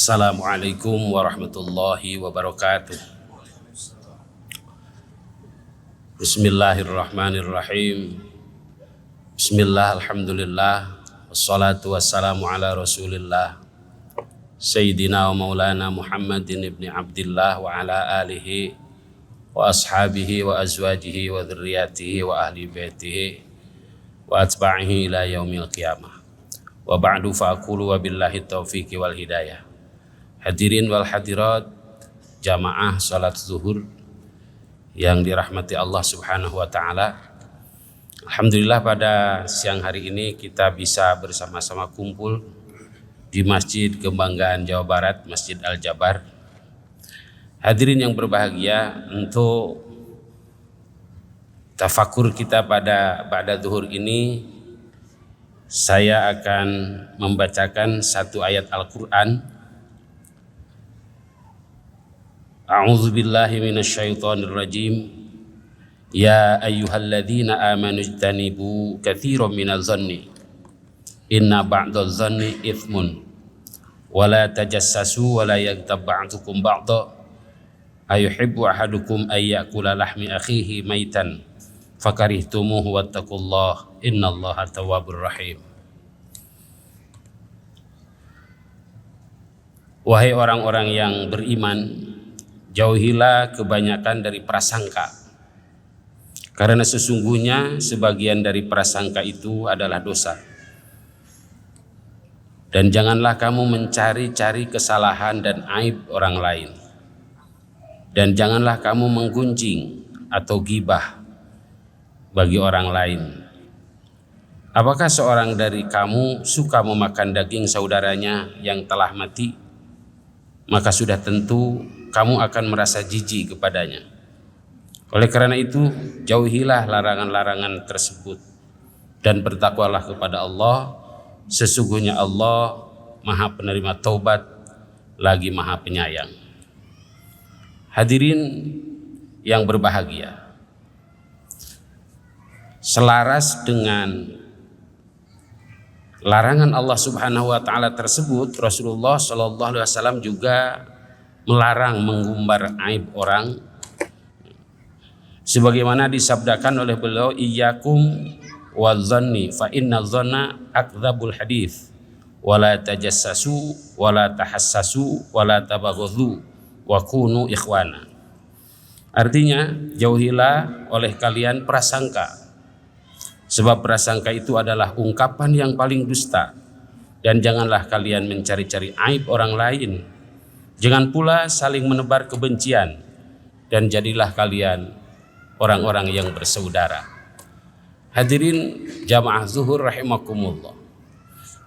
Assalamualaikum warahmatullahi wabarakatuh. Bismillahirrahmanirrahim. Bismillah, alhamdulillah, wassalatu wassalamu ala rasulillah Sayyidina wa maulana Muhammadin ibni Abdillah wa ala alihi wa ashabihi wa azwajihi wa dhurriyatihi wa ahli baitihi wa atba'ihi ila yaumil qiyamah. Wa ba'du fa'akulu wa billahi taufiqi wal hidayah. Hadirin wal hadirat, jamaah salat zuhur yang dirahmati Allah subhanahu wa ta'ala. Alhamdulillah pada siang hari ini kita bisa bersama-sama kumpul di Masjid Kebanggaan Jawa Barat, Masjid Al-Jabar. Hadirin yang berbahagia, untuk tafakur kita pada zuhur ini, saya akan membacakan satu ayat Al-Quran. A'udzu billahi minasyaitonir rajim. Ya ayyuhalladzina amanu ijtanibu katsiran minadh dhanni inna ba'dadh dhanni itsmun wa la tajassasu wa la yaghtab ba'dukum ba'dha ayuhibbu ahadukum ay ya'kula lahmi akhihi maitan fakarihtumuhu wattaqullaha innallaha tawwabur rahim. Wahai orang-orang yang beriman, jauhilah kebanyakan dari prasangka, karena sesungguhnya sebagian dari prasangka itu adalah dosa. Dan janganlah kamu mencari-cari kesalahan dan aib orang lain. Dan janganlah kamu menggunjing atau gibah bagi orang lain. Apakah seorang dari kamu suka memakan daging saudaranya yang telah mati? Maka sudah tentu kamu akan merasa jijik kepadanya. Oleh karena itu, jauhilah larangan-larangan tersebut dan bertakwalah kepada Allah. Sesungguhnya Allah Maha Penerima Taubat lagi Maha Penyayang. Hadirin yang berbahagia, selaras dengan larangan Allah Subhanahu wa taala tersebut, Rasulullah sallallahu alaihi wasallam juga melarang mengumbar aib orang, sebagaimana disabdakan oleh beliau, iyyakum wadh-dhanni fa inna dhanna akdzabul hadits wa la tajassasu wa la tahassasu wa la tabaghadhu wa kunu ikhwana. Artinya, jauhilah oleh kalian prasangka, sebab prasangka itu adalah ungkapan yang paling dusta, dan janganlah kalian mencari-cari aib orang lain. Jangan pula saling menebar kebencian, dan jadilah kalian orang-orang yang bersaudara. Hadirin jamaah zuhur rahimakumullah,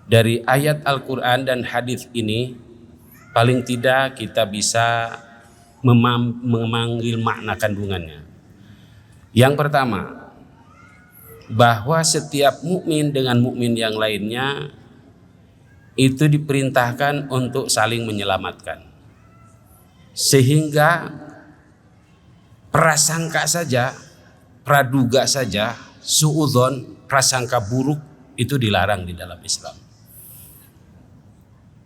dari ayat Al-Quran dan hadis ini paling tidak kita bisa memanggil makna kandungannya. Yang pertama, bahwa setiap mukmin dengan mukmin yang lainnya itu diperintahkan untuk saling menyelamatkan, sehingga prasangka saja, praduga saja, suudzon, prasangka buruk itu dilarang di dalam Islam.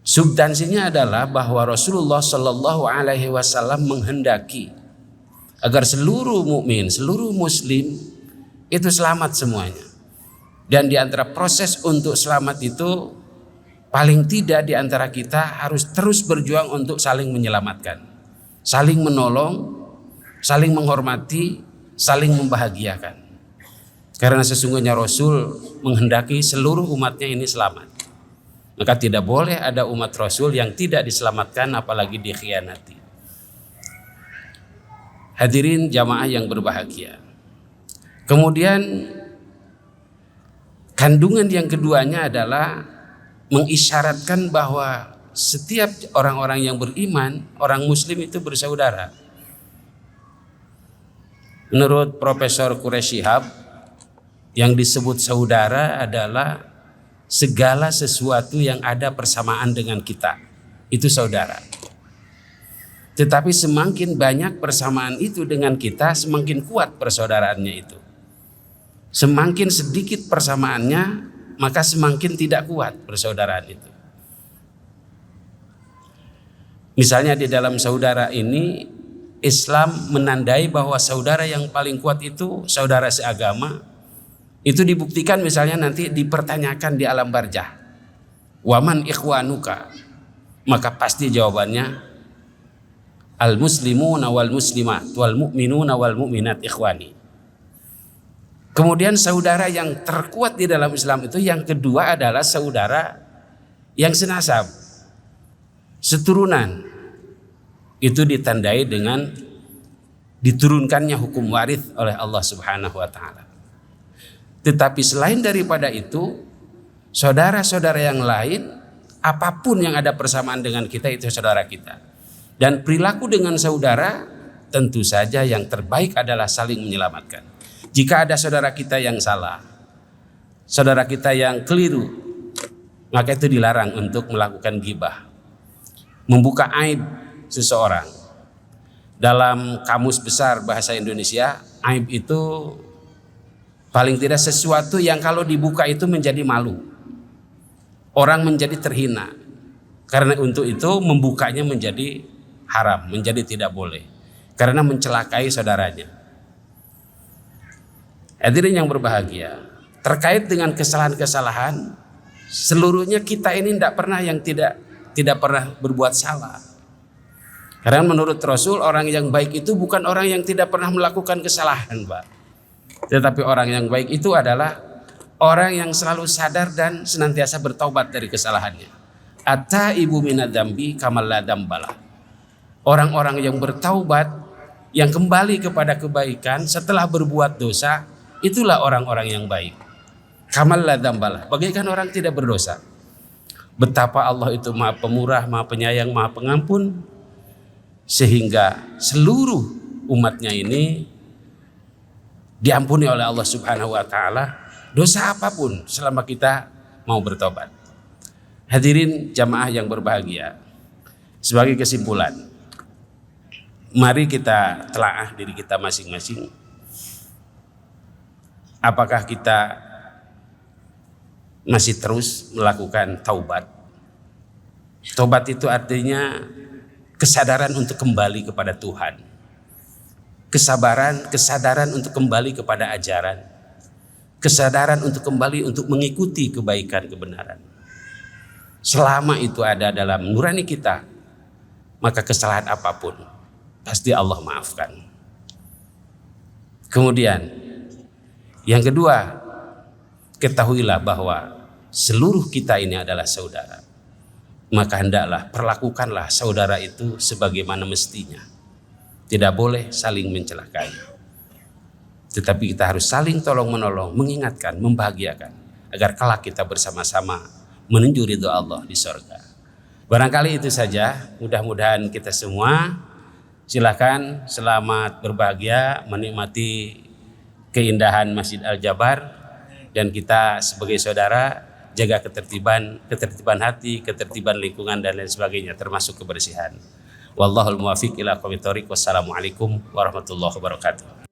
Substansinya adalah bahwa Rasulullah Shallallahu Alaihi Wasallam menghendaki agar seluruh mukmin, seluruh muslim itu selamat semuanya. Dan di antara proses untuk selamat itu, paling tidak di antara kita harus terus berjuang untuk saling menyelamatkan, saling menolong, saling menghormati, saling membahagiakan. Karena sesungguhnya Rasul menghendaki seluruh umatnya ini selamat. Maka tidak boleh ada umat Rasul yang tidak diselamatkan, apalagi dikhianati. Hadirin jamaah yang berbahagia. Kemudian kandungan yang keduanya adalah mengisyaratkan bahwa setiap orang-orang yang beriman, orang muslim itu bersaudara. Menurut Profesor Quraish Shihab, yang disebut saudara adalah segala sesuatu yang ada persamaan dengan kita, itu saudara. Tetapi semakin banyak persamaan itu dengan kita, semakin kuat persaudaraannya itu. Semakin sedikit persamaannya, maka semakin tidak kuat persaudaraan itu. Misalnya di dalam saudara ini, Islam menandai bahwa saudara yang paling kuat itu saudara seagama. Itu dibuktikan misalnya nanti dipertanyakan di alam barzah, waman ikhwanuka, maka pasti jawabannya al muslimuna wal muslimat wal mu'minuna wal mu'minat ikhwani. Kemudian saudara yang terkuat di dalam Islam itu yang kedua adalah saudara yang senasab, seturunan. Itu ditandai dengan diturunkannya hukum waris oleh Allah Subhanahu wa taala. Tetapi selain daripada itu, saudara-saudara yang lain, apapun yang ada persamaan dengan kita itu saudara kita. Dan perilaku dengan saudara tentu saja yang terbaik adalah saling menyelamatkan. Jika ada saudara kita yang salah, saudara kita yang keliru, maka itu dilarang untuk melakukan ghibah, membuka aib seseorang. Dalam kamus besar bahasa Indonesia, aib itu paling tidak sesuatu yang kalau dibuka itu menjadi malu, orang menjadi terhina. Karena untuk itu membukanya menjadi haram, menjadi tidak boleh, karena mencelakai saudaranya. Hadirin yang berbahagia, terkait dengan kesalahan-kesalahan, seluruhnya kita ini tidak pernah yang tidak pernah berbuat salah. Karena menurut Rasul, orang yang baik itu bukan orang yang tidak pernah melakukan kesalahan, Pak. Tetapi orang yang baik itu adalah orang yang selalu sadar dan senantiasa bertaubat dari kesalahannya. At-taibu minadz-dzambi kamal la dzambala. Orang-orang yang bertaubat, yang kembali kepada kebaikan setelah berbuat dosa, itulah orang-orang yang baik. Kamal la dzambala, bagaikan orang tidak berdosa. Betapa Allah itu Maha Pemurah, Maha Penyayang, Maha Pengampun, sehingga seluruh umatnya ini diampuni oleh Allah Subhanahu wa taala dosa apapun selama kita mau bertobat. Hadirin jamaah yang berbahagia, sebagai kesimpulan, mari kita telaah diri kita masing-masing. Apakah kita masih terus melakukan taubat? Taubat itu artinya kesadaran untuk kembali kepada Tuhan. Kesadaran untuk kembali kepada ajaran, kesadaran untuk kembali untuk mengikuti kebaikan kebenaran. Selama itu ada dalam nurani kita, maka kesalahan apapun pasti Allah maafkan. Kemudian yang kedua, ketahuilah bahwa seluruh kita ini adalah saudara. Maka hendaklah perlakukanlah saudara itu sebagaimana mestinya. Tidak boleh saling mencelakai, tetapi kita harus saling tolong-menolong, mengingatkan, membahagiakan, agar kelak kita bersama-sama menuju ridho Allah di surga. Barangkali itu saja, mudah-mudahan kita semua silakan selamat berbahagia menikmati keindahan Masjid Al-Jabar, dan kita sebagai saudara jaga ketertiban hati, ketertiban lingkungan dan lain sebagainya, termasuk kebersihan. Wallahul muwaffiq ila aqwamit thoriq. Wassalamualaikum warahmatullahi wabarakatuh.